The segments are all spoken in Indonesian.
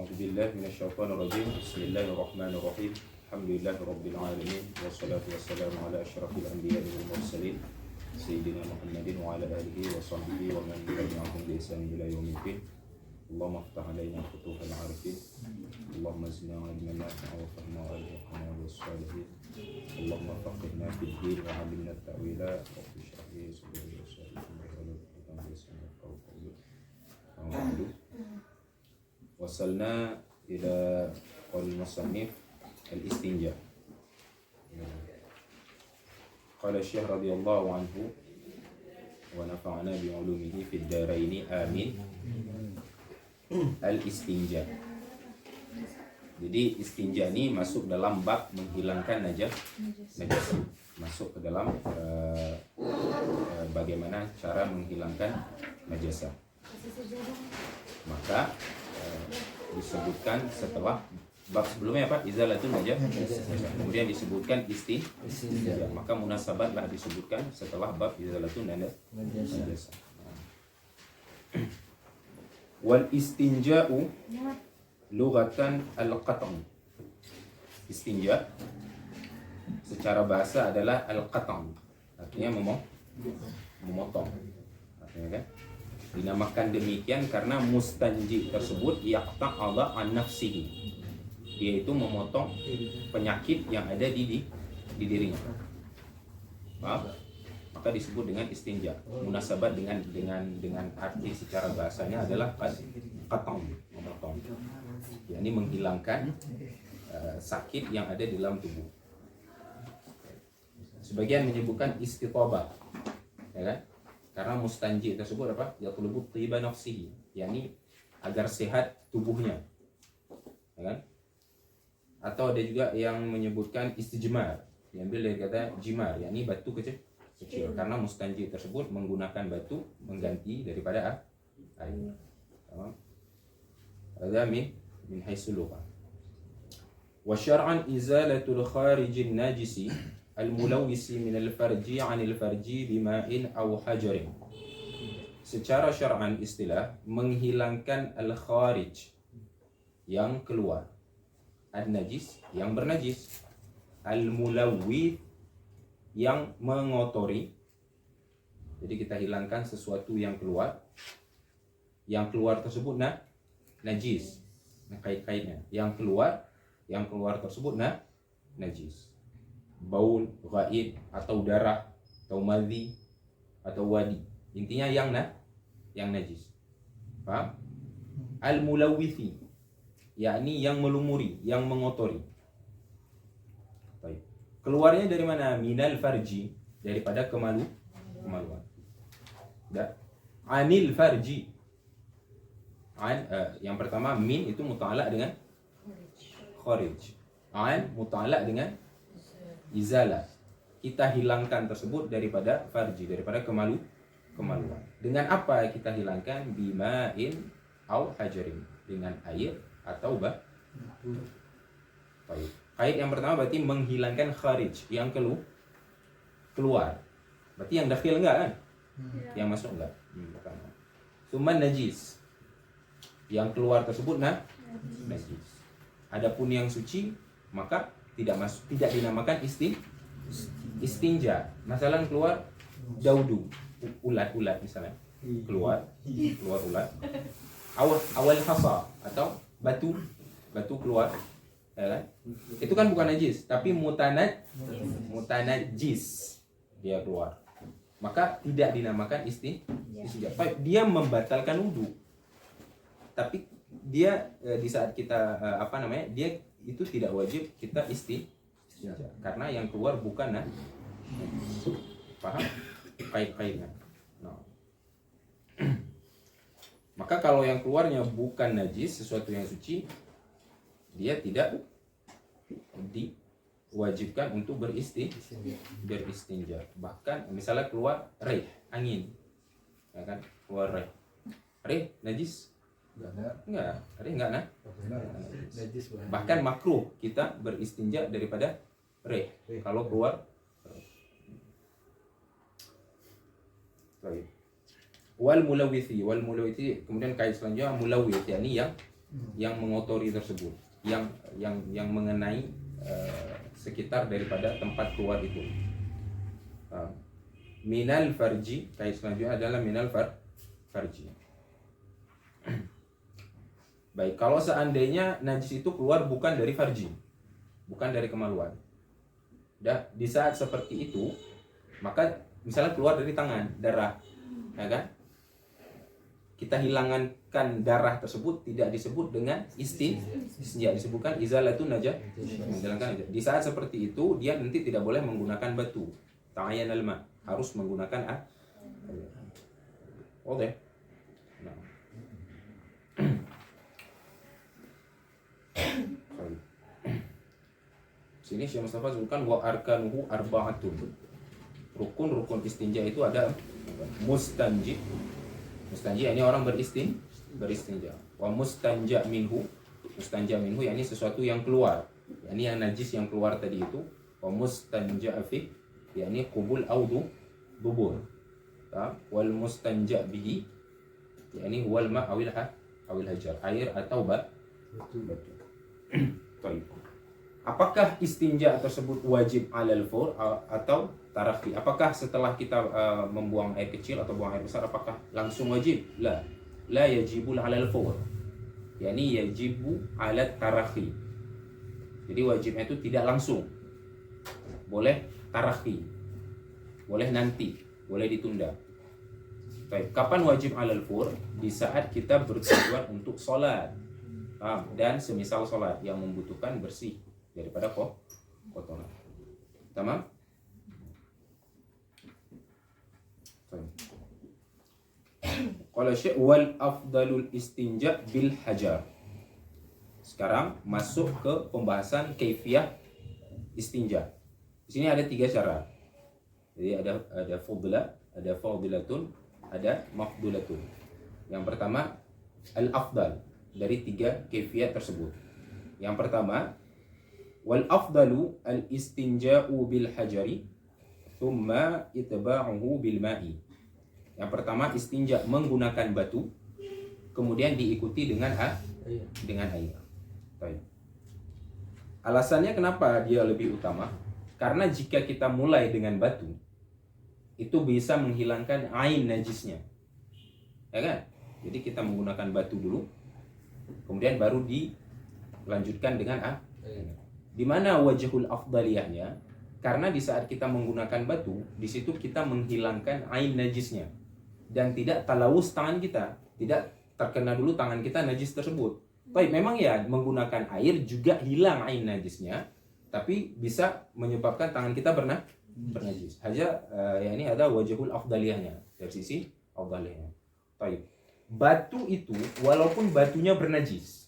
أعوذ بالله من الشيطان الرجيم. بسم الله الرحمن الرحيم. الحمد لله رب العالمين والصلاة والسلام على أشرف الأنبياء والمرسلين سيدنا محمد وعلى آله وصحبه ومن تبعهم بإحسان إلى يوم الدين. اللهم افتح علينا فتوح العارفين. اللهم زدنا علما نافعا وفهما وارزقنا بالصالحين. اللهم فقهنا في الدين وعلمنا التأويل رب اشرح لي صدري ويسر لي أمري واحلل عقدة من لساني يفقهوا قولي. أما بعد وصلنا إلى قول المصنف الاستنجاء. قال الشيخ رضي الله عنه ونفعنا بعلومه في الدارين آمين. Al-istinja. Jadi istinja ini masuk dalam bab menghilangkan najasa. Masuk ke dalam bagaimana cara menghilangkan najasa. Maka disebutkan setelah bab sebelumnya apa? Izalatun najasa. Kemudian disebutkan istinja. Maka munasabatlah disebutkan setelah bab izalatun najasa. Wal istinja'u lughatan al-qat'u. Istinja secara bahasa adalah al-qat'u. Artinya memotong. Artinya kan? Dinamakan demikian karena mustanji tersebut yaqta'adha an nafsihi. Dia itu memotong penyakit yang ada di dirinya. Paham? Maka disebut dengan istinja. Munasabat dengan arti secara bahasanya adalah qat'u, memotong. Yakni menghilangkan sakit yang ada di dalam tubuh. Sebagian menyebutkan istitobah, ya kan? Karena mustanji tersebut apa? Yatlubu tiba nafsihi, yakni agar sehat tubuhnya, ya kan? Atau ada juga yang menyebutkan istijmar, diambil dari kata jimar, yakni batu kecil. Karena mustanji tersebut menggunakan batu mengganti daripada air. Tamam. Hadza min haitsul lughah. Wa syar'an izalatul kharijin najisi al-mulawwisi min al-farji 'anil farji bima'in aw hajarin. Secara syar'an istilah menghilangkan al-kharij yang keluar, an-najis yang bernajis, al-mulawwi yang mengotori. Jadi kita hilangkan sesuatu yang keluar. Yang keluar tersebut najis. Kait-kaitnya. Yang keluar tersebut najis. Baul, ghaid atau darah atau madhi atau wadi. Intinya yang najis. Paham? Al-mulawwithi, yakni yang melumuri, yang mengotori. Baik. Keluarnya dari mana? Minal farji, daripada kemaluan. Anil farji. Yang pertama min itu muta'alaq dengan kharij. An muta'alaq dengan izalah. Kita hilangkan tersebut daripada farji, daripada kemaluan. Dengan apa kita hilangkan? Bima'in au hajarin, dengan air atau batu. Baik. Kait yang pertama berarti menghilangkan kharij, yang keluar. Berarti yang dakhil enggak kan? Yang masuk enggak? Pertama. Suman najis. Yang keluar tersebut najis. Adapun yang suci maka tidak dinamakan istinja. Masalah keluar daudu, ulat misalnya. Keluar ulat. Awal hasa atau batu keluar. Ya kan? Itu kan bukan najis, tapi mutanajis, dia keluar. Maka tidak dinamakan istinja. Dia membatalkan wudu. Tapi dia di saat kita dia itu tidak wajib kita istinja karena yang keluar bukan najis. Paham? Kait-kaitnya. Nah. Maka kalau yang keluarnya bukan najis, sesuatu yang suci, dia tidak diwajibkan untuk beristinja. Bahkan misalnya keluar rih, angin, ya kan? Keluar rih najis? Enggak, rih enggak najis. Bahkan makruh kita beristinja daripada rih kalau keluar. Baik. Wal mulawwithi kemudian kait selanjutnya mulawwith, yakni yang yang mengotori tersebut, yang mengenai sekitar daripada tempat keluar itu. Minal farji, kait selanjutnya adalah minal farji. Baik, kalau seandainya najis itu keluar bukan dari farji, bukan dari kemaluan. Di saat seperti itu, maka misalnya keluar dari tangan, darah, ya kan? Kita hilangkan darah tersebut tidak disebut dengan istinja, disebutkan izalatun najah, menghilangkan najah. Di saat seperti itu dia nanti tidak boleh menggunakan batu, ta'ayyan al-ma, harus menggunakan air. Oke. Nah. Sini Syekh Mustafa sebutkan wa arkanuhu arba'atun. Rukun istinja itu ada mustanji. Mustanji ini orang beristinja. Wa mustanja minhu. Mustanja minhu yakni sesuatu yang keluar. Yakni yang najis yang keluar tadi itu. Wa mustanja fi yakni qubul au dubur. Wal mustanja bihi yakni wal ma awil hajar, air atau batu. Apakah istinja tersebut wajib alal fur atau tarakhi? Apakah setelah kita membuang air kecil atau buang air besar apakah langsung wajib? La yajibul alal fur. Yani yajibu alat tarakhi. Jadi wajibnya itu tidak langsung. Boleh tarakhi. Boleh nanti, boleh ditunda. Baik, kapan wajib alal fur? Di saat kita bertujuan untuk sholat dan semisal sholat yang membutuhkan bersih daripada kotoran. Tamam? Qala syekh wal afdalul istinja bil hajar. Sekarang masuk ke pembahasan kaifiyah istinja. Di sini ada 3 cara. Jadi ada fadla, ada fadilatun, ada mafdulatun. Yang pertama al-afdal dari 3 kaifiyah tersebut. Yang pertama wal afdalu al istinja'u bil hajari thumma itba'uhu bil ma'i. Yang pertama istinja menggunakan batu, kemudian diikuti dengan air. Baik. Alasannya kenapa dia lebih utama? Karena jika kita mulai dengan batu, itu bisa menghilangkan ain najisnya. Ya kan? Jadi kita menggunakan batu dulu, kemudian baru dilanjutkan dengan air. Di mana wajhul afdaliyahnya? Karena di saat kita menggunakan batu, di situ kita menghilangkan ain najisnya dan tidak talawus tangan kita, tidak terkena dulu tangan kita najis tersebut. Baik, memang ya menggunakan air juga hilang ain najisnya, tapi bisa menyebabkan tangan kita bernajis. Haja ya ini ada wajhul afdaliyahnya dari sisi afdaliyahnya. Baik. Batu itu walaupun batunya bernajis.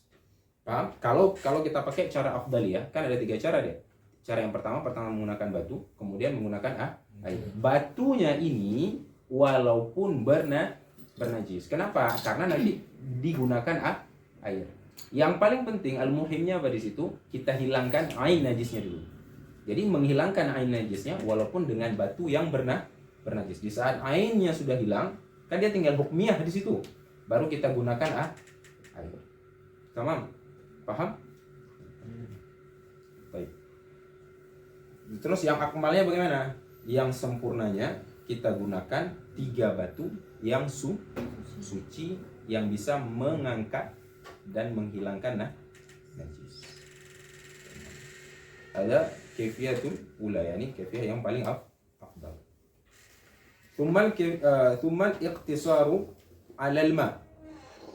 Paham? Kalau kita pakai cara afdaliyah, kan ada 3 cara deh. Cara yang pertama menggunakan batu, kemudian menggunakan air. Batunya ini walaupun bernajis. Kenapa? Karena nanti digunakan air. Yang paling penting al-muhimnya pada situ kita hilangkan ain najisnya dulu. Jadi menghilangkan ain najisnya walaupun dengan batu yang bernajis. Di saat ainnya sudah hilang, kan dia tinggal hukmiyah di situ. Baru kita gunakan air. Tamam? Paham? Baik. Terus yang akmalnya bagaimana? Yang sempurnanya kita gunakan 3 batu yang suci yang bisa mengangkat dan menghilangkan najis. Ada kaifiyatul ula, yani kaifiyah yang paling afdal. Tsumma iqtisaru 'alal ma.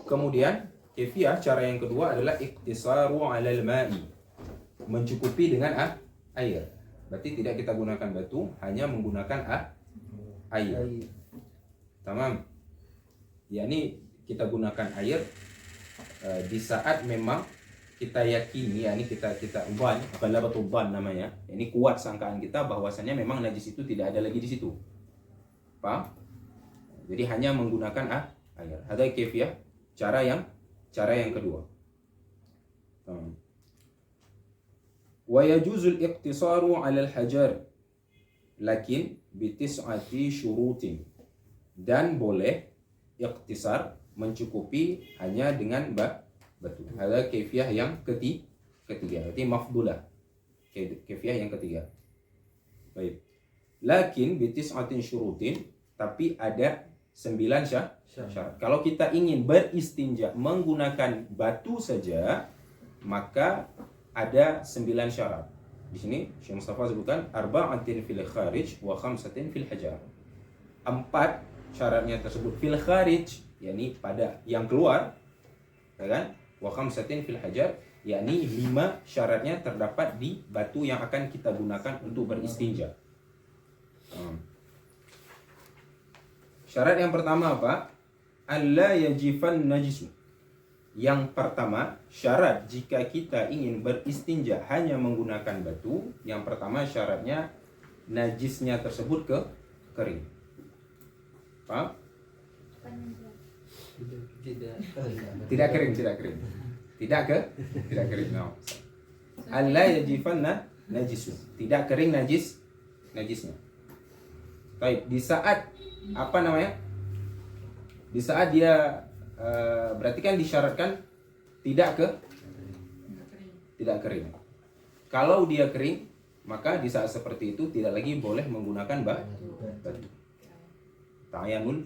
Kemudian kaifiyah cara yang kedua adalah iqtisaru 'alal ma'i. Mencukupi dengan air. Berarti tidak kita gunakan batu, hanya menggunakan air. Tamam. Yani kita gunakan air di saat memang kita yakini, yakni kita uban, ghalabatul dhann namanya. Ini kuat sangkaan kita bahwasanya memang najis itu tidak ada lagi di situ. Paham? Jadi hanya menggunakan air. Ada kaifiyah cara yang kedua. Wa yajuzul iqtisaru 'alal hajar lakin bi tis'ati syurutin. Dan boleh iqtisar mencukupi hanya dengan batu. Ada kaifiyah yang ketiga. Berarti mafdulah. Kaifiyah yang ketiga. Baik. Lakin bitis'atin syurutin, tapi ada 9 syarat. Kalau kita ingin beristinja menggunakan batu saja, maka ada 9 syarat. Di sini Syekh Mustafa sebutkan arba'atin fil kharij wa khamsatin fil hajar. 4 syaratnya tersebut fil kharij, yakni pada yang keluar, ya kan? Wa khamsatin fil hajar, yakni 5 syaratnya terdapat di batu yang akan kita gunakan untuk beristinja. Syarat yang pertama apa? Alla yajifan najisu. Yang pertama, syarat jika kita ingin beristinja hanya menggunakan batu, yang pertama syaratnya najisnya tersebut kering. Paham? Tidak kering. Tidak kering. No. Alla yajifan najisu. Tidak kering najisnya. Baik, di saat apa namanya? Di saat dia berarti kan disyaratkan tidak kering. Kalau dia kering, maka di saat seperti itu tidak lagi boleh menggunakan batu. Ta'yanul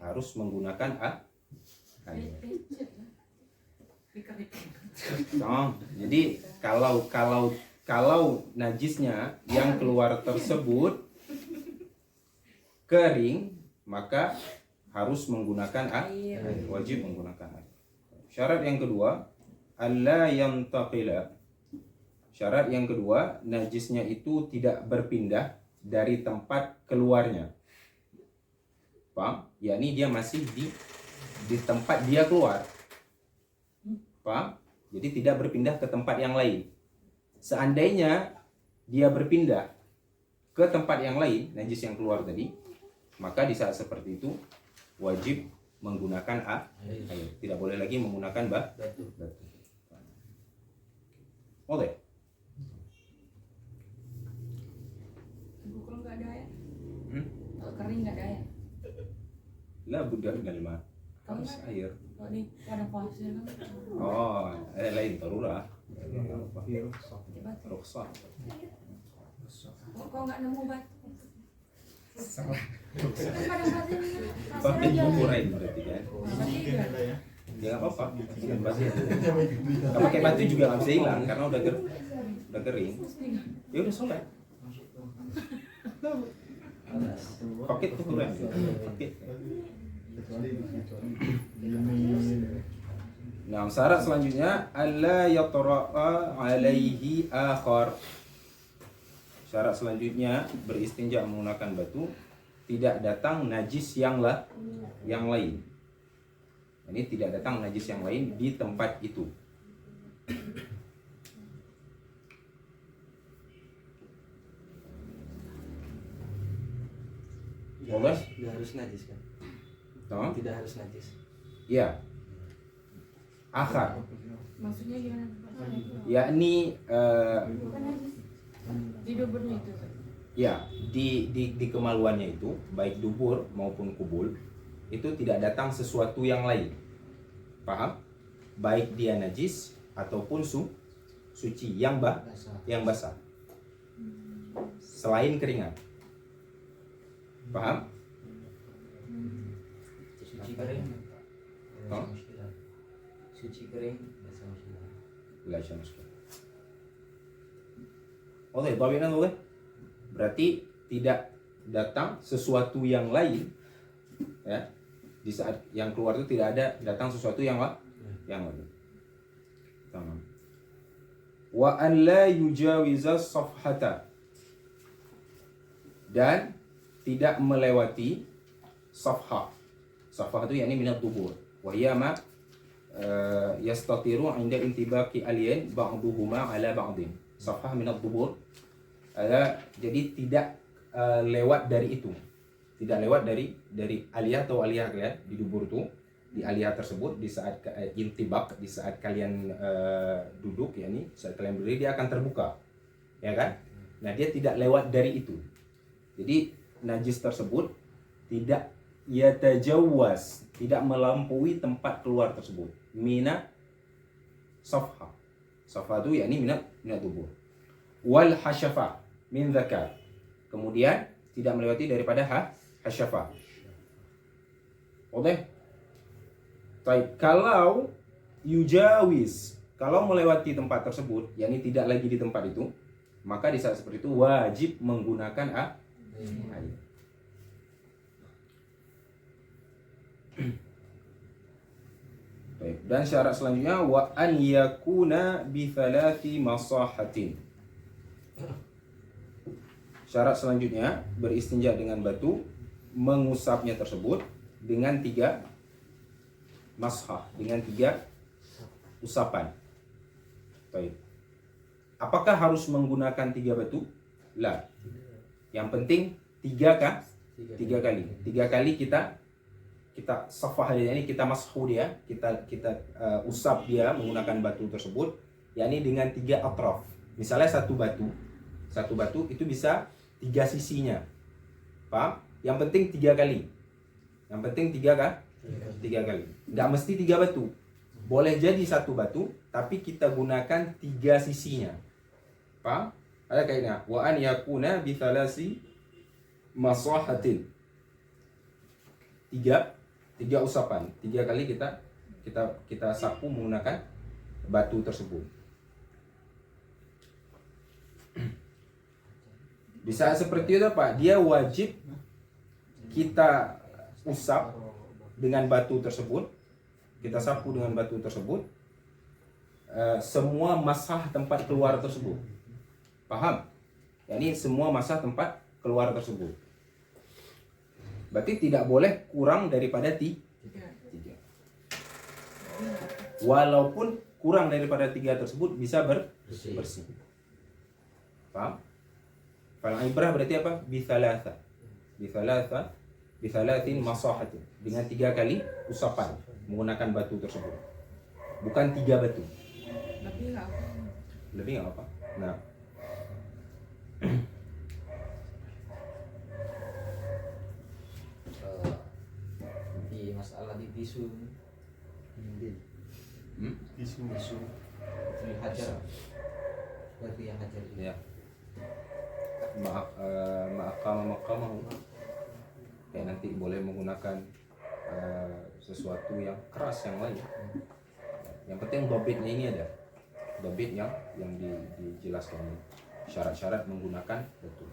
harus menggunakan air. Jadi kalau najisnya yang keluar tersebut kering, maka harus menggunakan air, wajib menggunakan air. Syarat yang kedua, alla yantaqila. Syarat yang kedua, najisnya itu tidak berpindah dari tempat keluarnya. Paham? Yakni dia masih di tempat dia keluar. Paham? Jadi tidak berpindah ke tempat yang lain. Seandainya dia berpindah ke tempat yang lain, najis yang keluar tadi, maka di saat seperti itu wajib menggunakan air. Tidak boleh lagi menggunakan batu. Boleh? Kalau nggak ada air, kalau kering nggak ada air. La budda minal ma. Harus air. Kalau di pada pasir kan. Oh, lain darurah. Rukhsah. Kok nggak nemu batu? Pada pasir Pakai aja. buburain berarti kan? Ya nggak apa-apa. Nggak pakai batu juga nggak bisa hilang karena udah kering. Ya udah sholat. Pakai buburain. Pakai. Nah, syarat selanjutnya alla yatra'a alaihi akhar. Syarat selanjutnya beristinja menggunakan batu, tidak datang najis yang lain. Ini tidak datang najis yang lain di tempat itu. Boleh? Tidak harus najis kan? Toh? Tidak harus najis. Ya. Akhar. Maksudnya gimana? Yakni Di duburnya itu. ya, di kemaluannya itu, baik dubur maupun kubul, itu tidak datang sesuatu yang lain. Paham? Baik dia najis ataupun suci yang basah. Selain keringat. Paham? Suci kering. Oh. Suci kering. Biasa musyilah. La syamsul. Oleh, tabi'an oleh. Berarti tidak datang sesuatu yang lain, ya. Di saat yang keluar itu tidak ada datang sesuatu yang lain. Tamam. Wa an la yujawiza safhata. Dan tidak melewati safhah. Safhah itu yakni minat dubur. Wa hiya ma yastatiru 'inda intibaqi alien ba'duhuma 'ala ba'din. Safhah minat dubur jadi tidak lewat dari itu. Tidak lewat dari aliyah atau aliyah ya, di dubur itu, di aliyah tersebut di saat intibak, di saat kalian duduk yakni saat kalian berdiri dia akan terbuka. Ya kan? Nah, dia tidak lewat dari itu. Jadi najis tersebut tidak yatajawaz, tidak melampaui tempat keluar tersebut. Mina safha. Safha itu yakni mina tubuh. Wal hasyafa min dzakar. Kemudian tidak melewati daripada hasyafa. Oke. Baik, kalau yujawiz, kalau melewati tempat tersebut, yakni tidak lagi di tempat itu, maka di saat seperti itu wajib menggunakan air. Baik. Dan syarat selanjutnya wa an yakuna bi thalathi masahatin. Syarat selanjutnya beristinja dengan batu, mengusapnya tersebut dengan 3 mashah, dengan 3 usapan. Baik. Apakah harus menggunakan 3 batu? La. Yang penting 3 kah? 3 kali. 3 kali kita safah dia, ini kita mashu dia, kita usap dia menggunakan batu tersebut, yakni dengan 3 atraf. Misalnya satu batu itu bisa 3 sisinya. Paham? Yang penting 3 kali. Yang penting 3 kah? 3 kali. Nggak mesti 3 batu. Boleh jadi satu batu, tapi kita gunakan 3 sisinya. Paham? Ada kaitnya. Wa an yakuna bi thalasi masahatin. 3 usapan. 3 kali kita sapu menggunakan batu tersebut. Di saat seperti itu Pak, dia wajib kita usap dengan batu tersebut, kita sapu dengan batu tersebut, semua masah tempat keluar tersebut. Paham? Yani semua masah tempat keluar tersebut. Berarti tidak boleh kurang daripada 3. Walaupun kurang daripada 3 tersebut bisa bersih. Paham? Fal ibrah berarti apa? Bithalathin masahatin, dengan 3 kali usapan menggunakan batu tersebut. Bukan 3 batu. Lebih nggak apa? Nah. Di masalah di tisu. Tisu hajar. Berarti yang hajar. Ya. Maqamahu. Kayak nanti boleh menggunakan sesuatu yang keras yang lain. Yang penting dobitnya ini ada. Dobit yang dijelaskan ini. Syarat-syarat menggunakan batu.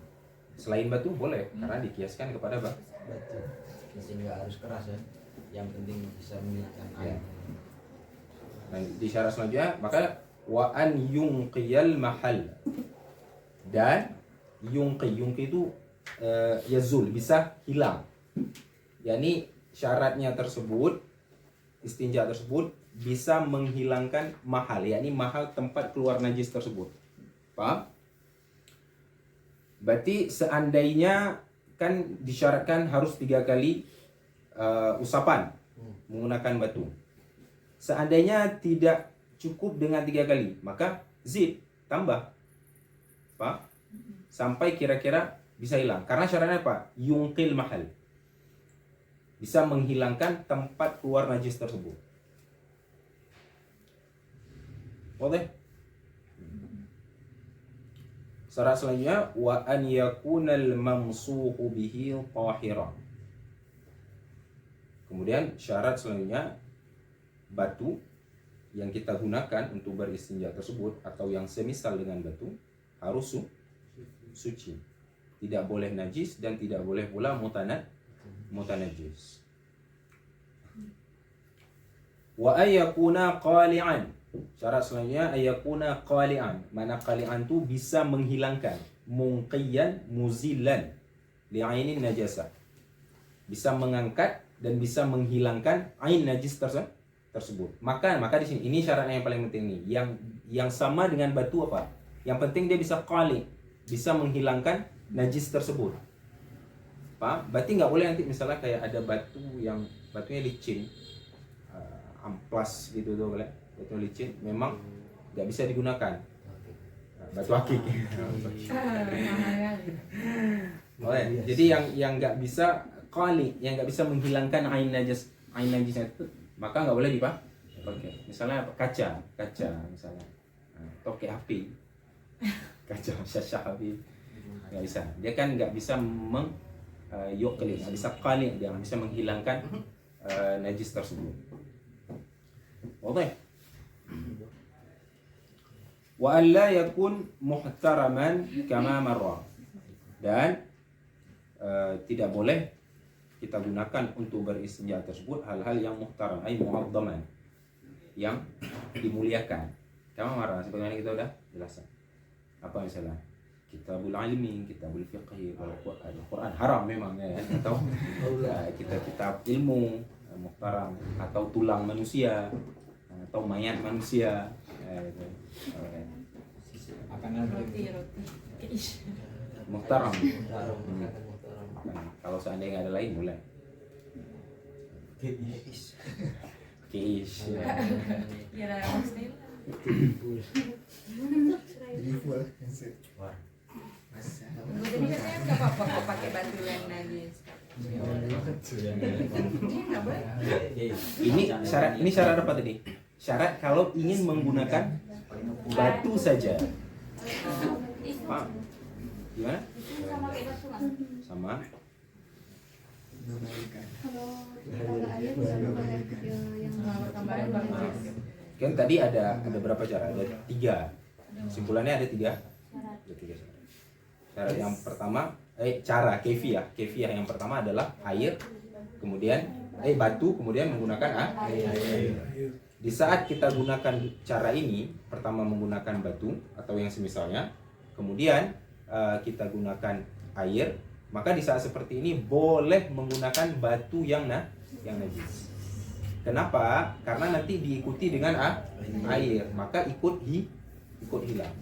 Selain batu boleh, karena dikiaskan kepada batu. Sehingga harus keras ya. Yang penting bisa menghilangkan air. Nah, di syarat selanjutnya maka wa an yunqiyal mahal. Dan yungqi itu yazul, bisa hilang. Yani syaratnya tersebut, istinja tersebut bisa menghilangkan mahal, yakni mahal tempat keluar najis tersebut. Paham? Berarti seandainya kan disyaratkan harus 3 kali usapan menggunakan batu. Seandainya tidak cukup dengan 3 kali, maka zid, tambah. Paham? Sampai kira-kira bisa hilang. Karena syaratnya apa? Yungqil mahal. Bisa menghilangkan tempat keluar najis tersebut. Boleh? Syarat selanjutnya wa an yakunal mamsuhu bihi tahiran. Kemudian syarat selanjutnya batu yang kita gunakan untuk beristinja tersebut atau yang semisal dengan batu harus suci. Tidak boleh najis dan tidak boleh pula mutanajis. Wa ayakuna qali'an. Syarat selanjutnya ayakuna qali'an. Mana qali'an tu bisa menghilangkan, munqiyan muzilan li'ainin najasa. Bisa mengangkat dan bisa menghilangkan ain najis tersebut. Maka di sini ini syaratnya yang paling penting nih. Yang sama dengan batu apa? Yang penting dia bisa qali, bisa menghilangkan najis tersebut. Paham? Berarti nggak boleh nanti misalnya kayak ada batu yang batunya licin, amplas gitu tuh, batu licin, memang nggak bisa digunakan. Batu akik. Boleh. Jadi yang nggak bisa qali yang nggak bisa menghilangkan ain najisnya itu, maka nggak boleh dipakai. Misalnya apa? Kaca misalnya, atau kayak api, kaca syashah api, nggak bisa. Dia kan nggak bisa yuqli, nggak bisa qali, dia nggak bisa menghilangkan najis tersebut. Oke. Wa alla yakun muhtaraman kama marra. Dan tidak boleh kita gunakan untuk beristinja tersebut hal-hal yang muhtaram, ay mu'azzaman, yang dimuliakan. Kama marra, sebagaimana kita udah jelaskan. Apa misalnya? Kitabul ilmi, kitabul fiqhi, Al-Quran haram memang ya, atau kitab ilmu muhtaram, atau tulang manusia, atau mayat manusia, gitu. Makanan Roti. Muhtaram. muhtaram, makanan muhtaram. Nah, kalau seandainya ada lain boleh. Keish. Keish. Kira maksudnya. Wah, Jadi katanya nggak apa-apa kok pakai batu yang najis. Iya nggak boleh. Ini syarat apa tadi? Syarat kalau ingin menggunakan batu saja. Paham? Gimana? Sama kayak batu kan? Sama. Tambahan bagus. Kan tadi ada berapa cara? Ada 3. Simpulannya ada 3. Ada 3 syarat. Syarat yang pertama, cara kefiah yang pertama adalah air, kemudian batu, kemudian menggunakan air. Di saat kita gunakan cara ini, pertama menggunakan batu atau yang semisalnya, kemudian kita gunakan air, maka di saat seperti ini boleh menggunakan batu yang najis. Kenapa? Karena nanti diikuti dengan air, maka ikut hilang.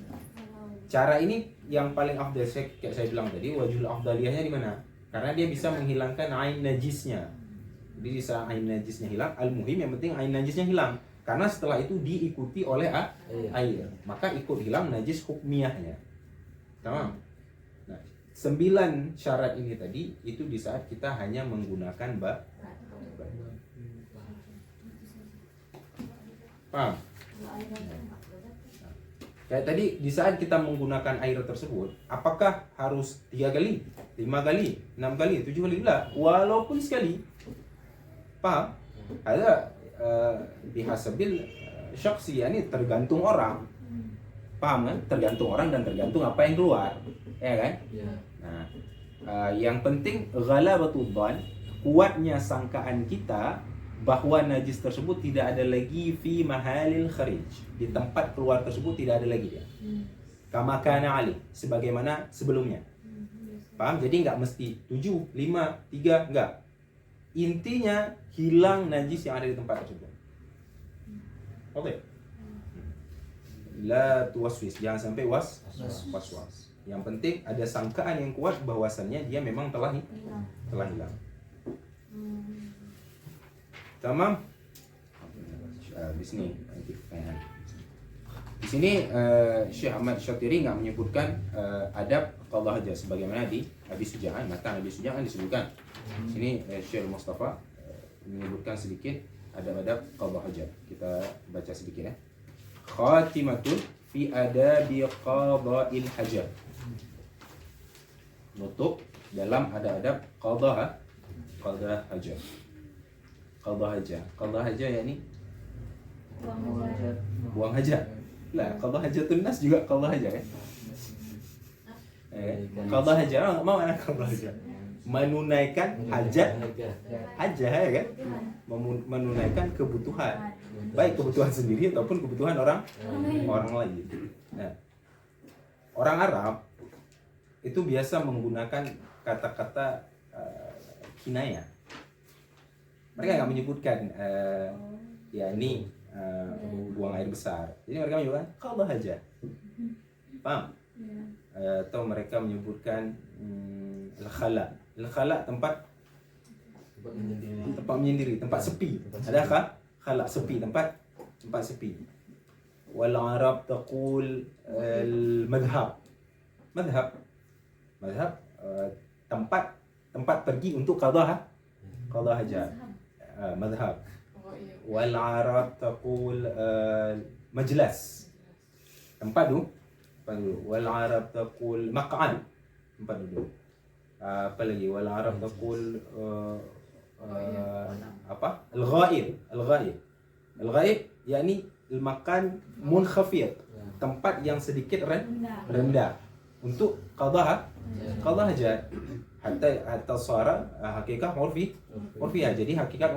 Cara ini yang paling afdal, kayak saya bilang tadi, wajhul afdaliyahnya di mana? Karena dia bisa menghilangkan ain najisnya. Jadi bisa ain najisnya hilang, al-muhim yang penting ain najisnya hilang. Karena setelah itu diikuti oleh air, maka ikut hilang najis hukmiyahnya. Tamam. Nah, 9 syarat ini tadi itu di saat kita hanya menggunakan batu. Paham? Kayak tadi di saat kita menggunakan air tersebut, apakah harus 3 kali, 5 kali, 6 kali, 7 kali? Tidak, walaupun sekali. Paham? Ada bihasabil syaksi, ini tergantung orang. Paham kan? Tergantung orang dan tergantung apa yang keluar, ya kan? ya. Nah, yang penting ghalabatul dhan, kuatnya sangkaan kita bahwa najis tersebut tidak ada lagi fi mahalil kharij, di tempat keluar tersebut tidak ada lagi dia. Kama kana ali, sebagaimana sebelumnya. Paham? Jadi nggak mesti 7, 5, 3, enggak. Intinya hilang najis yang ada di tempat tersebut. Oke. La tuwaswis, jangan sampai was. Yang penting ada sangkaan yang kuat bahwasannya dia memang telah hilang. Tamam. Di sini Syekh Ahmad Syatiri nggak menyebutkan adab qadha hajat sebagaimana di Abi Suja'an. Maka Abi Suja'an disebutkan. Di sini Syekh Mustafa menyebutkan sedikit adab-adab qadha hajat. Kita baca sedikit ya. Khatimatun fi adabi qadha'il hajat. Nutup dalam adab-adab qadha hajat. Qadha hajat yakni buang hajat. Lah, qadha hajatun nas juga qadha hajat ya. Qadha hajat mau mana qadha hajat? Menunaikan hajat ya kan? Menunaikan kebutuhan. Baik kebutuhan sendiri ataupun kebutuhan orang lain. Nah, orang Arab itu biasa menggunakan kata-kata kinayah. Mereka nggak menyebutkan ya ini buang air besar. Jadi mereka menyebutkan qadha hajat. Paham? Atau mereka menyebutkan al-khala tempat menyendiri, tempat sepi. Adakah khala sepi, tempat sepi. Wal Arab taqul al madhhab tempat tempat pergi untuk qada hajat. Madhab. Oh iya. Wal Arab taqul majlas. Tempat dulu. Wal Arab taqul maq'ad. Tempat duduk. Apa lagi? Wal Arab taqul apa? Al-ghaib. Al-ghaib yakni al-makan munkhafid. Tempat yang sedikit rendah untuk qada hajat. Hatta suara hakikat urfiyah. Jadi hakikat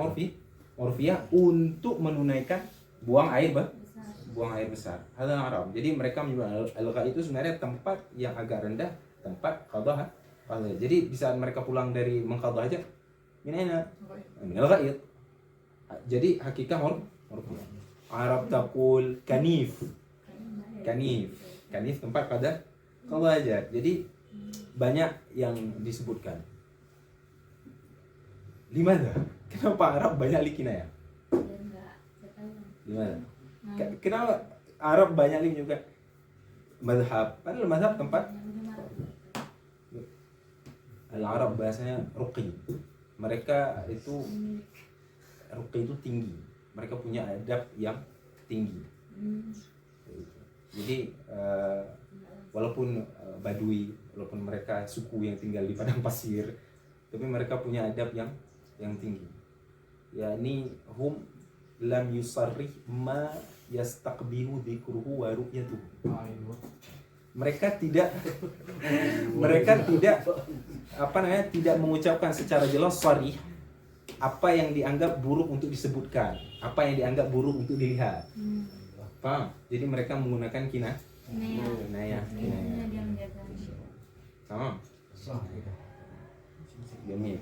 urfiyah untuk menunaikan buang air besar. Hadal Arab. Jadi mereka menyebut al-ghaib itu sebenarnya tempat yang agak rendah, tempat qada. Jadi di saat mereka pulang dari mengqada hajat, min aina? Min al-ghaib. Jadi hakikat urfiyah. Arab taqul kanif tempat qada hajat. Jadi banyak yang disebutkan. Limana? Kenapa Arab banyak likinaya? Limana? Kenapa Arab banyak lim juga? Madhab. Padahal madhab tempat Al-Arab bahasanya ruqi. Mereka itu ruqi itu tinggi. Mereka punya adab yang tinggi. Jadi walaupun Badui, walaupun mereka suku yang tinggal di padang pasir, tapi mereka punya adab yang tinggi. Yani hum lam yusarrih ma yastaqbihu dzikruhu wa ru'yatuhu. Mereka tidak tidak mengucapkan secara jelas sarih apa yang dianggap buruk untuk disebutkan, apa yang dianggap buruk untuk dilihat. Paham? Jadi mereka menggunakan kinayah. Tamam. Jamil.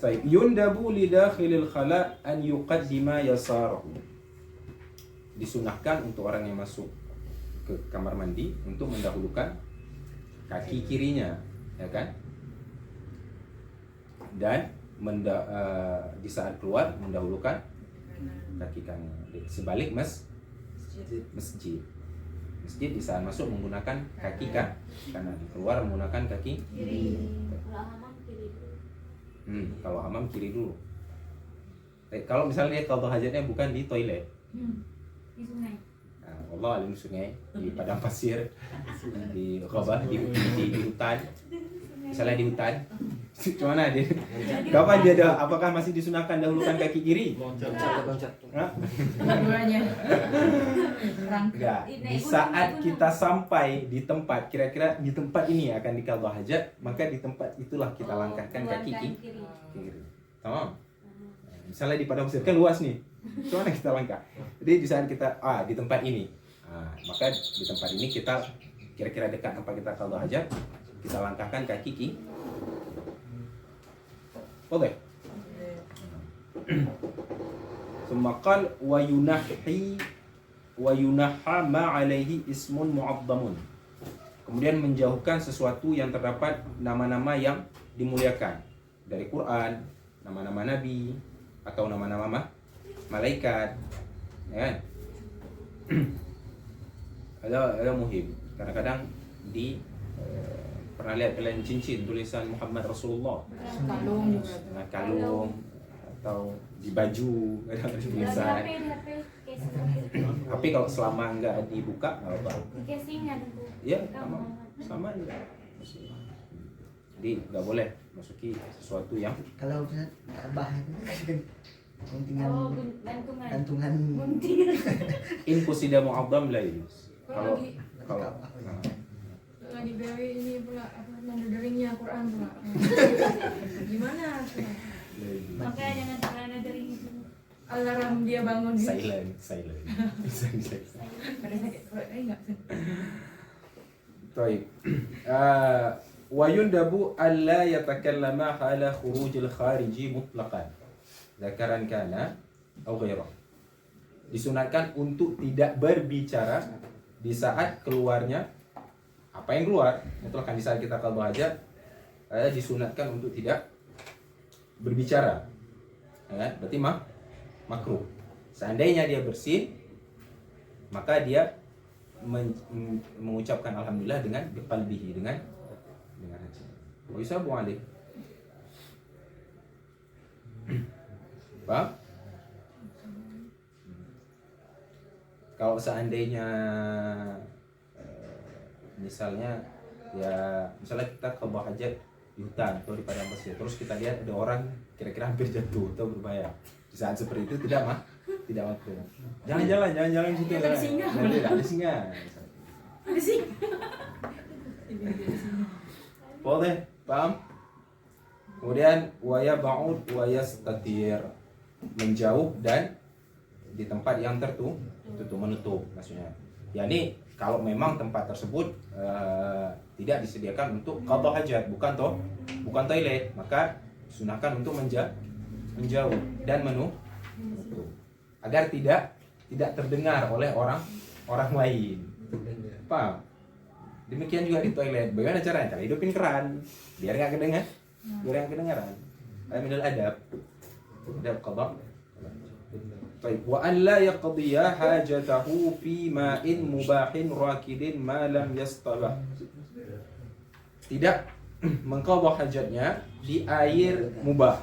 Baik, yundabu li dakhilil khala an yuqaddima yasarahu. Disunahkan untuk orang yang masuk ke kamar mandi untuk mendahulukan kaki kirinya, ya kan? Dan di saat keluar mendahulukan kaki kanan. Sebalik masjid di saat masuk menggunakan kaki kanan, keluar menggunakan kaki kiri. Kalau hamam kiri dulu. Kalau misalnya kalau hajatnya bukan di toilet, Di sungai. nah, Allah alim sungai, di padang pasir, di khabah, di hutan. Misalnya di hutan, gimana dia? Kapan dia ada? Apakah masih disunahkan dahulukan kaki kiri? Loncat. Dua-duanya. Enggak. Di saat kita sampai di tempat, kira-kira di tempat ini akan diqadha hajat, maka di tempat itulah kita langkahkan kaki kiri. Tamam. Misalnya di padang pasir kan luas nih. Gimana kita langkah? Jadi di saat kita di tempat ini. Maka di tempat ini kita kira-kira dekat tempat kita qadha hajat, kita langkahkan kaki kiri. Boleh. Semakal wa yunahha ma alaihi ismun mu'azzamun. Kemudian menjauhkan sesuatu yang terdapat nama-nama yang dimuliakan dari Quran, nama-nama nabi atau nama-nama malaikat, ya kan? Ada muhim. Kadang-kadang di pernah lihat kalian cincin tulisan Muhammad Rasulullah, kalung atau di baju ada tulisan. Tapi kalau selama enggak dibuka nggak apa. Ya sama juga. Jadi nggak boleh masuki sesuatu yang kalau bahan gantungan in qusida mu'azzam la yujuz. Kalau lagi BW ini pula nadaringnya Quran pula. Gimana? Makanya jangan terlalu nadering itu. Alarm dia bangun gitu. silent. Pada sakit perut enggak? Baik. Wa yundabu alla yatakallama ala khurujil khariji mutlaqan. Zakaran kana atau ghairah. Disunatkan untuk tidak berbicara di saat keluarnya apa yang keluar. Mutlaqan di saat kita qadha hajat, disunatkan untuk tidak berbicara. Ya, berarti makruh. Seandainya dia bersih, maka dia mengucapkan alhamdulillah dengan biqalbihi, dengan hati. ويساب عليه. Paham? Kalau seandainya misalnya ya misalnya kita ke bawah hajat di hutan atau di padang pasir, terus kita lihat ada orang kira-kira hampir jatuh atau berbahaya, di saat seperti itu tidak waktu. Jangan jalan di situ. Ada singa. Nanti ada singa. Ada sih. Boleh, paham? Kemudian waya ba'ud waya statir, menjauh dan di tempat yang menutup maksudnya. Yani kalau memang tempat tersebut tidak disediakan untuk qada hajat, bukan toilet, maka sunahkan untuk menjauh dan menutup agar tidak terdengar oleh orang lain. Paham? Demikian juga di toilet. Bagaimana caranya? Cara hidupin keran biar nggak kedengaran. Ada minal adab qada. Baik, wa an la yaqdiya hajatahu fi ma'in mubahin rakidin ma lam yastabah. Tidak mengqadha hajatnya di air mubah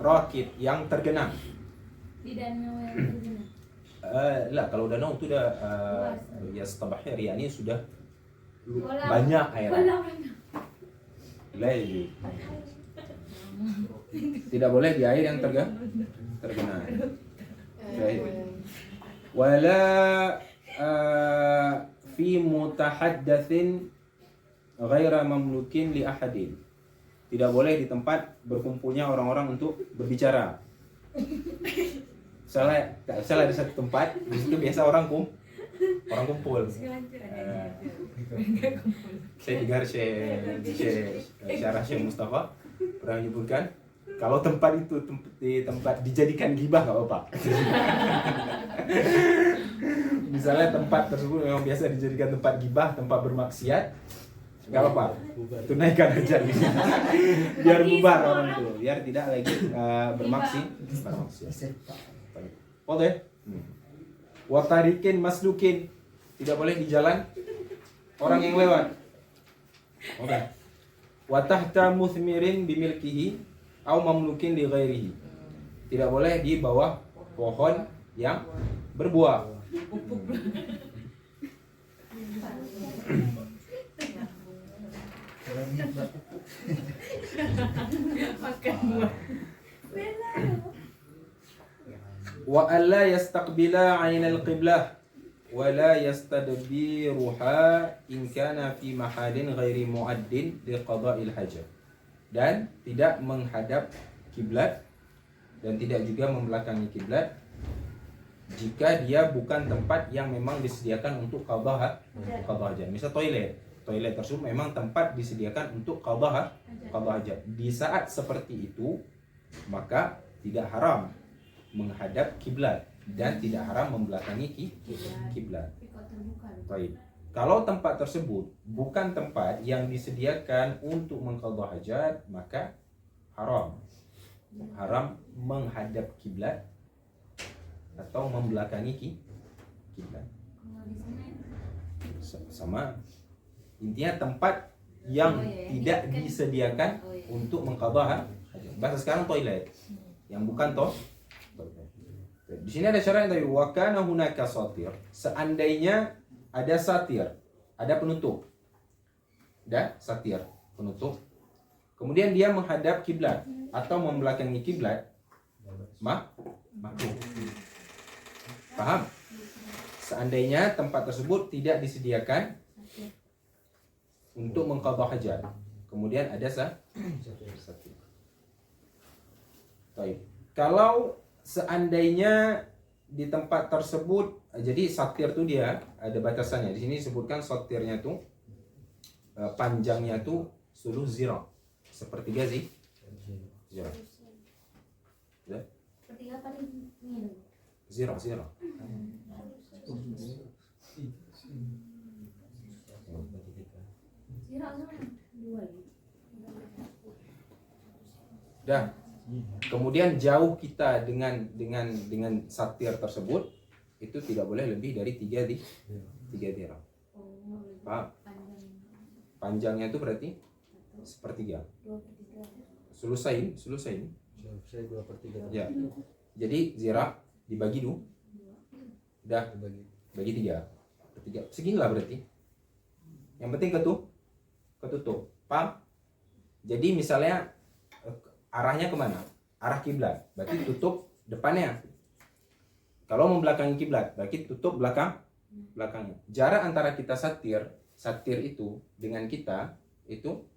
rakid yang tergenang. Di danau yang tergenang. Lah kalau danau itu udah yastabahnya yani sudah Kolam. banyak air. Kolam. Lain. Tidak boleh di air yang tergenang. Baik. Wala fi mutahaddatsin ghaira mamlukin li ahadin. Tidak boleh di tempat berkumpulnya orang-orang untuk berbicara. Salah ada satu tempat di situ biasa orang kumpul. Saya dengar syarah Syekh Mustafa pernah menyebutkan kalau tempat itu tempat dijadikan gibah nggak apa-apa. Misalnya tempat tersebut memang biasa dijadikan tempat gibah, tempat bermaksiat, nggak apa-apa. Tunaikan aja gitu. Biar bubar orang itu, biar tidak lagi bermaksiat. Boleh. Watarikin maslukin, tidak boleh di jalan orang yang lewat. Oke. Watahta muthmirin bimilkihi au mamlukin li ghairihi. Tidak boleh di bawah pohon yang berbuah. Makan buah. Wa alla yastaqbila 'ainal qiblah wa la yastadbiruha in kana fi mahadin ghairi mu'addin li qada'il hajat. Dan tidak menghadap kiblat dan tidak juga membelakangi kiblat jika dia bukan tempat yang memang disediakan untuk qada hajat. Misal toilet tersebut memang tempat disediakan untuk qada hajat. Di saat seperti itu maka tidak haram menghadap kiblat dan tidak haram membelakangi kiblat. Baik. Kalau tempat tersebut bukan tempat yang disediakan untuk mengqadha hajat, maka haram menghadap kiblat atau membelakangi kiblat. Sama intinya tempat yang tidak disediakan untuk mengqadha hajat. Bahasa sekarang toilet yang bukan toilet. Di sini ada syarat tadi wa kana hunaka satir. Seandainya ada satir, ada penutup. Ada satir, penutup. Kemudian dia menghadap kiblat atau membelakangi kiblat, makruh. Paham? Seandainya tempat tersebut tidak disediakan untuk mengqadha hajat. Kemudian ada satir. Baik. Kalau seandainya di tempat tersebut, jadi satir itu dia ada batasannya. Di sini disebutkan satirnya tuh panjangnya tuh suluh zira, sepertiga sih. Zira. Ya? Sepertiga paling min. Zira. Zira sama dua gitu. Dah. Kemudian jauh kita dengan satir tersebut itu tidak boleh lebih dari 3 dirham. Paham? Panjangnya itu berarti sepertiga. 2/3. Selesai. Saya 2/3 Ya. Jadi zira dibagi dua. Udah bagi 3. Seginilah berarti. Yang penting ketutup. Paham? Jadi misalnya arahnya kemana? Arah kiblat. Berarti tutup depannya. Kalau membelakangi kiblat, berarti tutup belakangnya. Jarak antara kita satir itu dengan kita itu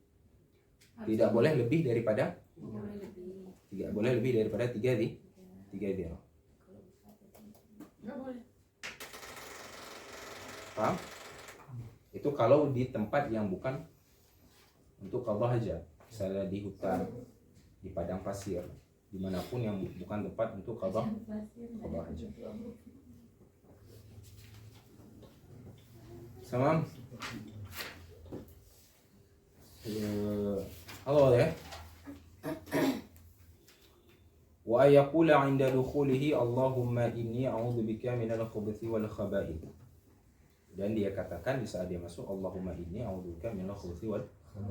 tidak boleh lebih daripada Boleh lebih. 3 dirham. Nggak boleh. Paham? Itu kalau di tempat yang bukan untuk qadha hajat, misalnya di hutan, di padang pasir, dimanapun yang bukan tempat untuk qadha hajat. Sama. Halo ya. Wa yaqula 'inda dukhulihi Allahumma inni a'udzubika minal khubuthi wal khaba'ith. Dan dia katakan di saat dia masuk, Allahumma inni a'udzubika minal khubuthi wal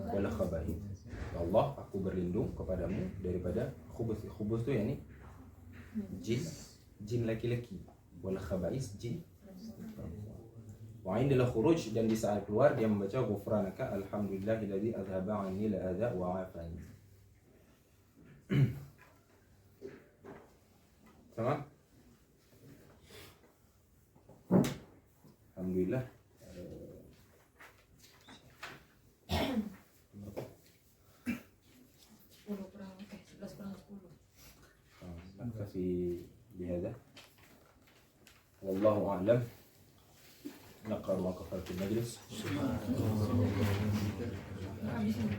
khaba'ith. Ya Allah, aku berlindung kepadamu daripada khubuth. Khubuth itu yakni jin laki-laki, wal khaba'ith jin. Wa 'indal khuruj, dan di saat keluar dia membaca ghufranaka alhamdulillahilladzi adhaba 'anni al-adha wa 'afani. Sama? Alhamdulillah. Oke, 11 kurang 10. نكتفي بهذا والله أعلم. نقرأ وقفة المجلس. Habisin.